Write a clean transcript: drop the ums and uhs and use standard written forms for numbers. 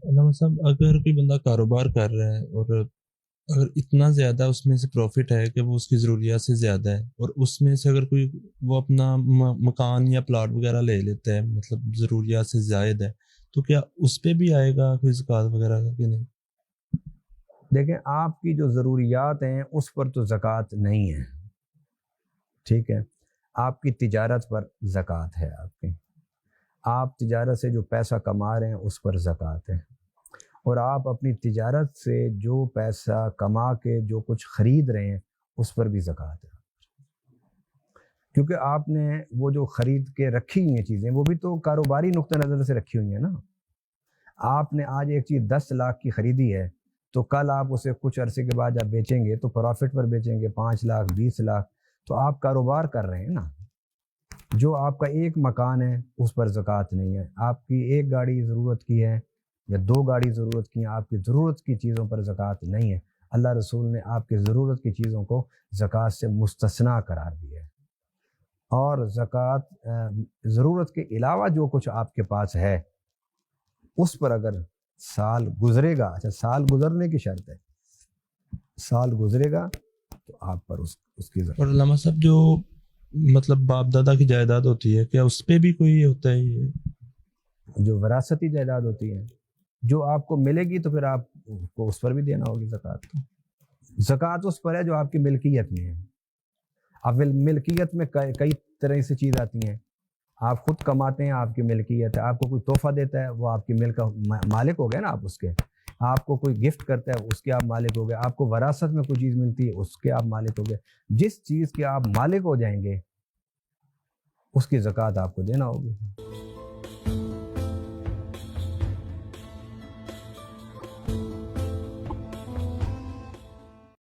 علامہ صاحب، اگر کوئی بندہ کاروبار کر رہا ہے اور اگر اتنا زیادہ اس میں سے پروفٹ ہے کہ وہ اس کی ضروریات سے زیادہ ہے، اور اس میں سے اگر کوئی وہ اپنا مکان یا پلاٹ وغیرہ لے لیتا ہے، مطلب ضروریات سے زائد ہے، تو کیا اس پہ بھی آئے گا کوئی زکوٰۃ وغیرہ کا کہ نہیں؟ دیکھیں، آپ کی جو ضروریات ہیں اس پر تو زکوٰۃ نہیں ہے، ٹھیک ہے. آپ کی تجارت پر زکوٰۃ ہے. آپ تجارت سے جو پیسہ کما رہے ہیں اس پر زکوٰۃ ہے، اور آپ اپنی تجارت سے جو پیسہ کما کے جو کچھ خرید رہے ہیں اس پر بھی زکوٰۃ ہے. کیونکہ آپ نے وہ جو خرید کے رکھی ہوئی ہیں چیزیں، وہ بھی تو کاروباری نقطہ نظر سے رکھی ہوئی ہیں نا. آپ نے آج ایک چیز 10 لاکھ کی خریدی ہے، تو کل آپ اسے کچھ عرصے کے بعد جب بیچیں گے تو پروفٹ پر بیچیں گے 5 لاکھ 20 لاکھ. تو آپ کاروبار کر رہے ہیں نا. جو آپ کا ایک مکان ہے اس پر زکوٰۃ نہیں ہے. آپ کی ایک گاڑی ضرورت کی ہے یا 2 گاڑی ضرورت کی ہیں، آپ کی ضرورت کی چیزوں پر زکوٰۃ نہیں ہے. اللہ رسول نے آپ کی ضرورت کی چیزوں کو زکوٰۃ سے مستثنیٰ قرار دیا ہے. اور زکوٰۃ ضرورت کے علاوہ جو کچھ آپ کے پاس ہے اس پر اگر سال گزرے گا، اچھا سال گزرنے کی شرط ہے، سال گزرے گا تو آپ پر اس کی اور زکوٰۃ. علامہ صاحب، جو مطلب باپ دادا کی جائیداد ہوتی ہے، کیا اس پہ بھی کوئی ہوتا ہے یہ؟ جو وراثتی جائیداد ہوتی ہے جو آپ کو ملے گی تو پھر آپ کو اس پر بھی دینا ہوگی زکوٰۃ. زکوٰۃ اس پر ہے جو آپ کی ملکیت میں ہے. اب ملکیت میں کئی طرح سے چیز آتی ہیں. آپ خود کماتے ہیں، آپ کی ملکیت ہے. آپ کو کوئی تحفہ دیتا ہے، وہ آپ کی ملک کا مالک ہو گئے نا آپ اس کے. آپ کو کوئی گفٹ کرتا ہے، اس کے آپ مالک ہو گئے. آپ کو وراثت میں کوئی چیز ملتی ہے، اس کے آپ مالک ہو گئے. جس چیز کے آپ مالک ہو جائیں گے اس کی زکوٰۃ آپ کو دینا ہوگی.